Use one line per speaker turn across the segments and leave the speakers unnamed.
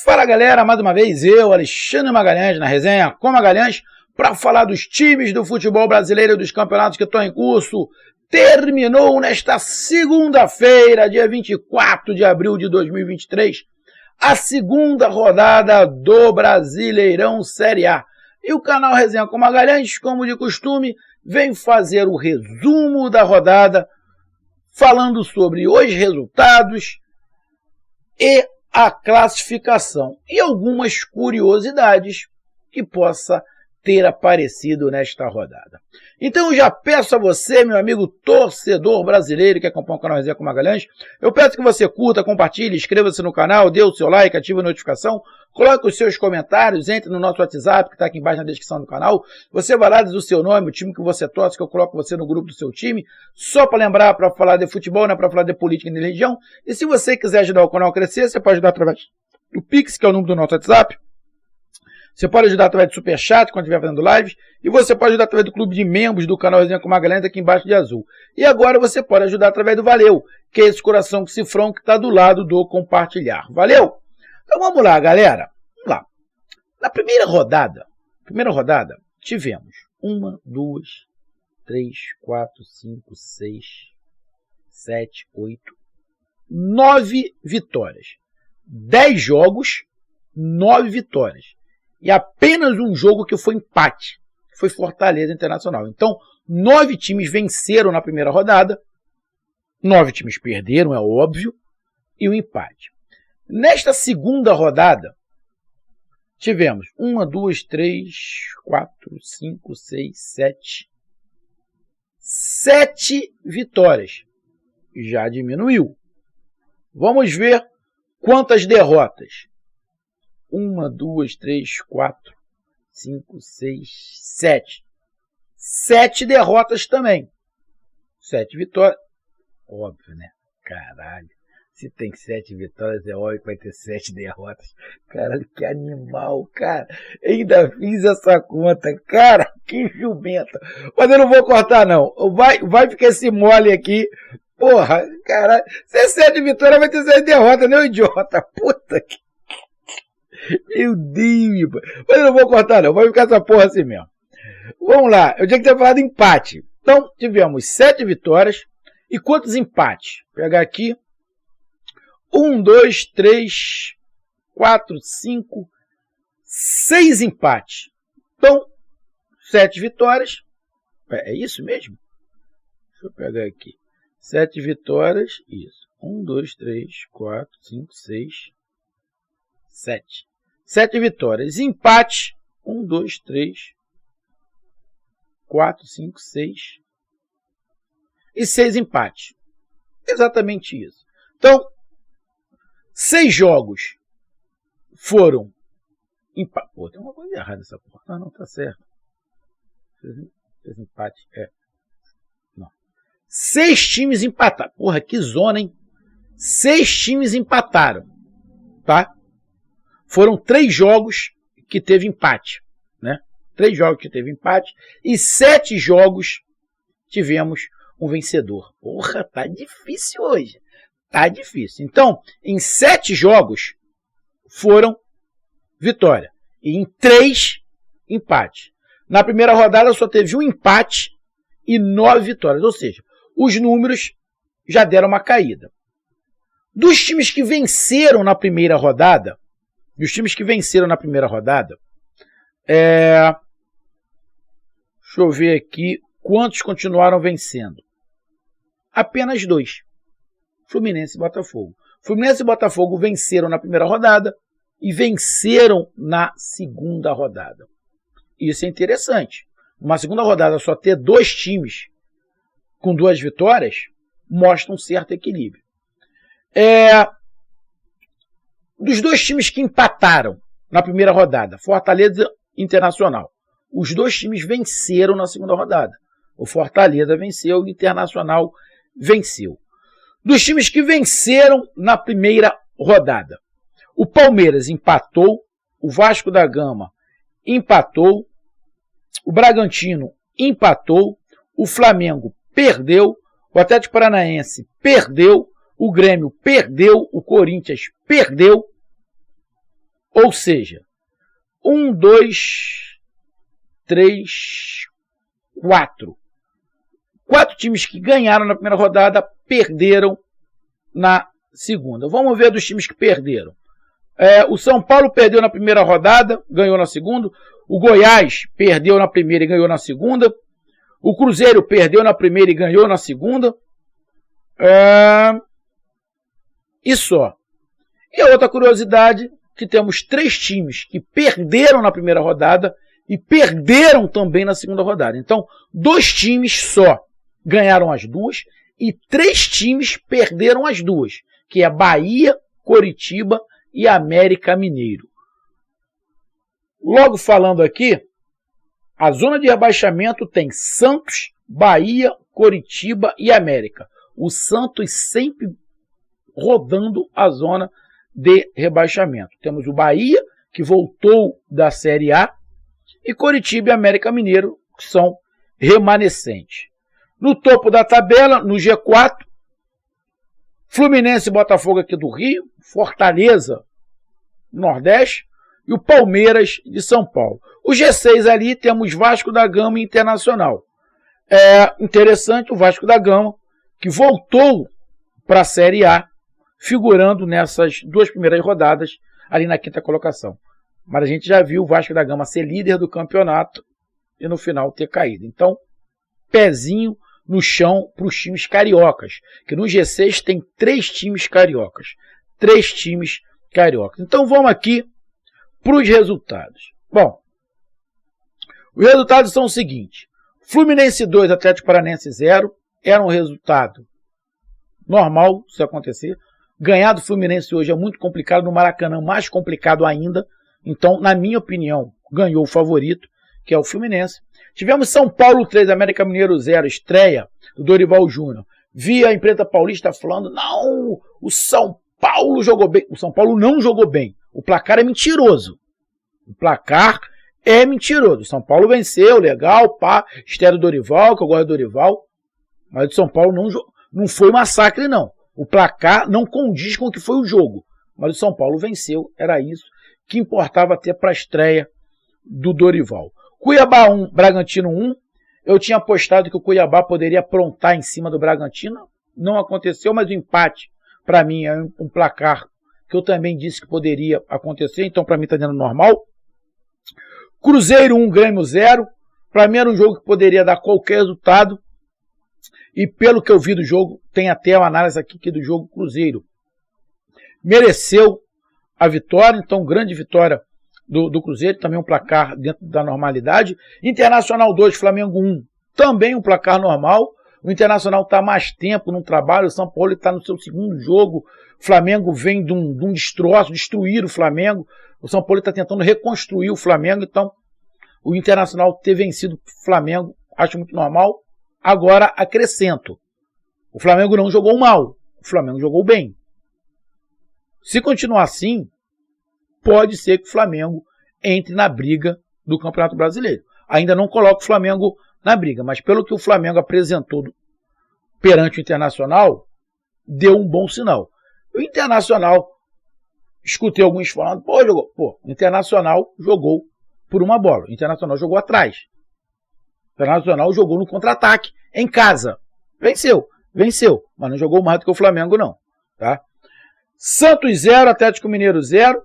Fala galera, mais uma vez eu, Alexandre Magalhães, na resenha com Magalhães, para falar dos times do futebol brasileiro e dos campeonatos que estão em curso. Terminou nesta segunda-feira, dia 24 de abril de 2023, a segunda rodada do Brasileirão Série A. E o canal Resenha com Magalhães, como de costume, vem fazer o resumo da rodada, falando sobre os resultados e a classificação e algumas curiosidades que possa ter aparecido nesta rodada. Então eu já peço a você, meu amigo torcedor brasileiro que acompanha o canal Resenha com Magalhães, eu peço que você curta, compartilhe, inscreva-se no canal, dê o seu like, ative a notificação, coloque os seus comentários, entre no nosso WhatsApp que está aqui embaixo na descrição do canal, você vai lá, diz o seu nome, o time que você torce, que eu coloco você no grupo do seu time, só para lembrar, para falar de futebol, não é para falar de política e de religião, e se você quiser ajudar o canal a crescer, você pode ajudar através do Pix, que é o número do nosso WhatsApp. Você pode ajudar através do Superchat, quando estiver fazendo lives, e você pode ajudar através do clube de membros do canal Resenha com Magalhães, aqui embaixo de azul. E agora você pode ajudar através do Valeu, que é esse coração com cifrão que está do lado do compartilhar. Valeu? Então vamos lá, galera. Vamos lá. Na primeira rodada, tivemos 1, 2, 3, 4, 5, 6, 7, 8, 9 vitórias. 10 jogos, 9 vitórias. E apenas um jogo que foi empate, que foi Fortaleza Internacional. Então, 9 times venceram na primeira rodada, 9 times perderam, é óbvio, e o empate. Nesta segunda rodada, tivemos 1, 2, 3, 4, 5, 6, 7. 7 vitórias. Já diminuiu. Vamos ver quantas derrotas. 1, 2, 3, 4, 5, 6, 7. 7 derrotas também. 7 vitórias. Óbvio, né? Caralho. Se tem 7 vitórias, é óbvio que vai ter 7 derrotas. Caralho, que animal, cara. Ainda fiz essa conta. Cara, que jumenta. Mas eu não vou cortar, não. Vai ficar esse mole aqui. Porra, caralho. Se é 7 vitórias, vai ter 7 derrotas, né, idiota? Puta que... Meu Deus, mas eu não vou cortar não, vai ficar essa porra assim mesmo. Vamos lá, eu tinha que ter falado empate. Então, tivemos 7 vitórias. E quantos empates? Vou pegar aqui. 1, 2, 3, 4, 5, 6 empates. Então, 7 vitórias. É isso mesmo? Deixa eu pegar aqui. 7 vitórias, isso. 1, 2, 3, 4, 5, 6, 7. 7 vitórias. Empate. 1, 2, 3, 4, 5, 6. E 6 empates. Exatamente isso. Então, 6 jogos foram empate. Pô, tem uma coisa errada nessa porra. Ah, não, tá certo. 6 empates. Não. 6 times empataram. Porra, que zona, hein? 6 times empataram. Tá? Foram 3 jogos que teve empate, né? 3 jogos que teve empate e 7 jogos tivemos um vencedor. Porra, tá difícil hoje. Tá difícil. Então, em 7 jogos foram vitória e em 3 empate. Na primeira rodada só teve um empate e 9 vitórias, ou seja, os números já deram uma caída. Dos times que venceram na primeira rodada, deixa eu ver aqui quantos continuaram vencendo. Apenas 2. Fluminense e Botafogo. Fluminense e Botafogo venceram na primeira rodada e venceram na segunda rodada. Isso é interessante. Uma segunda rodada só ter 2 times com 2 vitórias mostra um certo equilíbrio. Dos 2 times que empataram na primeira rodada, Fortaleza e Internacional, os 2 times venceram na segunda rodada. O Fortaleza venceu, o Internacional venceu. Dos times que venceram na primeira rodada, o Palmeiras empatou, o Vasco da Gama empatou, o Bragantino empatou, o Flamengo perdeu, o Atlético Paranaense perdeu, o Grêmio perdeu, o Corinthians perdeu Ou seja, 1, 2, 3, 4. 4 times que ganharam na primeira rodada perderam na segunda. Vamos ver dos times que perderam. O São Paulo perdeu na primeira rodada, ganhou na segunda. O Goiás perdeu na primeira e ganhou na segunda. O Cruzeiro perdeu na primeira e ganhou na segunda. E só. E a outra curiosidade, que temos 3 times que perderam na primeira rodada e perderam também na segunda rodada. Então, 2 times só ganharam as 2 e 3 times perderam as 2, que é Bahia, Coritiba e América Mineiro. Logo falando aqui, a zona de rebaixamento tem Santos, Bahia, Coritiba e América. O Santos sempre rodando a zona de rebaixamento. Temos o Bahia, que voltou da Série A, e Coritiba e América Mineiro, que são remanescentes. No topo da tabela, no G4, Fluminense e Botafogo aqui do Rio, Fortaleza, Nordeste, e o Palmeiras de São Paulo. O G6 ali temos Vasco da Gama e Internacional. É interessante o Vasco da Gama, que voltou para a Série A, figurando nessas 2 primeiras rodadas, ali na 5ª colocação. Mas a gente já viu o Vasco da Gama ser líder do campeonato e no final ter caído. Então, pezinho no chão para os times cariocas, que no G6 tem 3 times cariocas. 3 times cariocas. Então vamos aqui para os resultados. Bom, os resultados são os seguintes. Fluminense 2, Atlético Paranaense 0. Era um resultado normal se acontecer. Ganhar do Fluminense hoje é muito complicado, no Maracanã mais complicado ainda. Então, na minha opinião, ganhou o favorito, que é o Fluminense. Tivemos São Paulo 3, América Mineiro 0, estreia do Dorival Júnior. Vi a imprensa paulista falando, não, o São Paulo jogou bem. O São Paulo não jogou bem. O placar é mentiroso. O placar é mentiroso. O São Paulo venceu, legal, pá, estreia do Dorival, que eu gosto do Dorival. Mas o São Paulo não foi massacre, não. O placar não condiz com o que foi o jogo. Mas o São Paulo venceu, era isso que importava até para a estreia do Dorival. Cuiabá 1, Bragantino 1. Eu tinha apostado que o Cuiabá poderia aprontar em cima do Bragantino. Não aconteceu, mas o empate, para mim, é um placar que eu também disse que poderia acontecer. Então, para mim, está dando normal. Cruzeiro 1, Grêmio 0. Para mim, era um jogo que poderia dar qualquer resultado. E pelo que eu vi do jogo, tem até uma análise aqui do jogo, Cruzeiro mereceu a vitória, então grande vitória do Cruzeiro, também um placar dentro da normalidade. Internacional 2, Flamengo 1, também um placar normal. O Internacional está mais tempo no trabalho, o São Paulo está no seu segundo jogo, o Flamengo vem de um destroço, destruir o Flamengo, o São Paulo está tentando reconstruir o Flamengo, então o Internacional ter vencido o Flamengo, acho muito normal. Agora acrescento, o Flamengo não jogou mal, o Flamengo jogou bem. Se continuar assim, pode ser que o Flamengo entre na briga do Campeonato Brasileiro. Ainda não coloco o Flamengo na briga, mas pelo que o Flamengo apresentou perante o Internacional, deu um bom sinal. O Internacional, escutei alguns falando, o Internacional jogou por uma bola, o Internacional jogou atrás. O Internacional jogou no contra-ataque, em casa. Venceu, mas não jogou mais do que o Flamengo, não. Tá? Santos 0, Atlético Mineiro 0.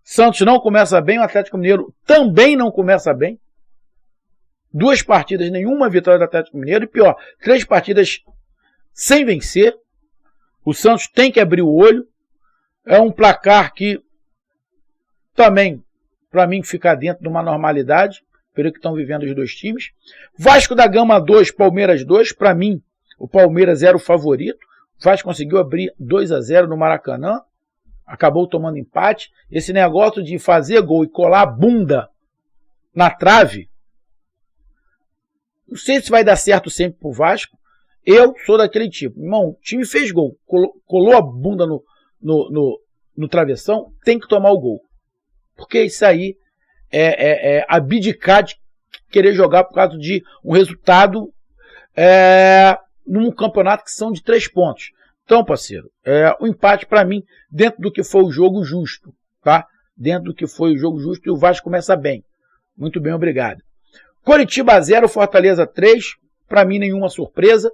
Santos não começa bem, o Atlético Mineiro também não começa bem. 2 partidas, nenhuma vitória do Atlético Mineiro. E pior, 3 partidas sem vencer. O Santos tem que abrir o olho. É um placar que também, para mim, fica dentro de uma normalidade, pelo que estão vivendo os 2 times. Vasco da Gama 2, Palmeiras 2. Para mim, o Palmeiras era o favorito. O Vasco conseguiu abrir 2-0 no Maracanã. Acabou tomando empate. Esse negócio de fazer gol e colar a bunda na trave, não sei se vai dar certo sempre pro Vasco. Eu sou daquele tipo. Irmão, o time fez gol, colou a bunda no travessão, tem que tomar o gol. Porque isso aí é abdicar de querer jogar por causa de um resultado num campeonato que são de 3 pontos. Então, parceiro, o empate para mim, dentro do que foi o jogo, justo. Tá? dentro do que foi o jogo justo, e o Vasco começa bem. Muito bem, obrigado. Coritiba 0, Fortaleza 3, para mim nenhuma surpresa.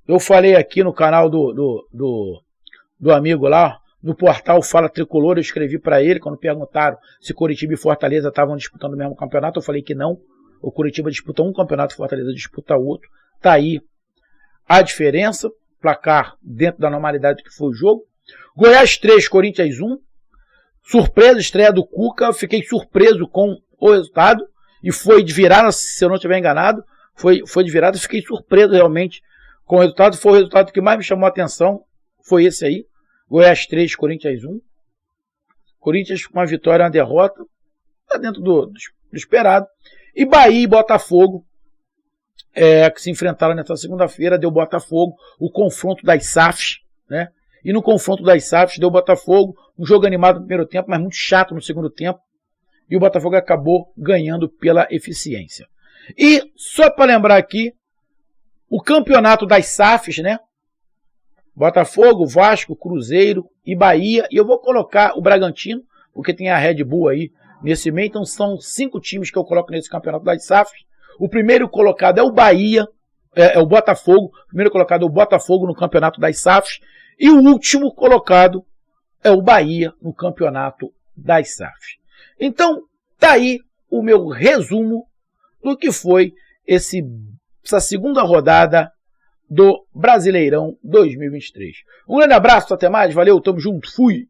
Eu falei aqui no canal do amigo lá, no portal Fala Tricolor, eu escrevi para ele, quando perguntaram se Coritiba e Fortaleza estavam disputando o mesmo campeonato, eu falei que não. O Coritiba disputa um campeonato, Fortaleza disputa outro. Tá aí a diferença, placar dentro da normalidade do que foi o jogo. Goiás 3, Corinthians 1. Surpresa, estreia do Cuca, fiquei surpreso com o resultado, e foi de virada, se eu não estiver enganado, foi de virada, fiquei surpreso realmente com o resultado, foi o resultado que mais me chamou a atenção, foi esse aí, Goiás 3, Corinthians 1. Corinthians com uma vitória e uma derrota, está dentro do esperado. E Bahia e Botafogo, que se enfrentaram nessa segunda-feira, deu Botafogo, o confronto das SAFs, né? E no confronto das SAFs deu Botafogo, um jogo animado no primeiro tempo, mas muito chato no segundo tempo, e o Botafogo acabou ganhando pela eficiência. E, só para lembrar aqui, o campeonato das SAFs, né? Botafogo, Vasco, Cruzeiro e Bahia, e eu vou colocar o Bragantino, porque tem a Red Bull aí nesse meio, então são 5 times que eu coloco nesse campeonato das SAFs. O primeiro colocado é o Bahia, é o Botafogo, o primeiro colocado é o Botafogo no campeonato das SAFs, e o último colocado é o Bahia no campeonato das SAFs. Então, tá aí o meu resumo do que foi essa segunda rodada do Brasileirão 2023. Um grande abraço, até mais, valeu, tamo junto, fui!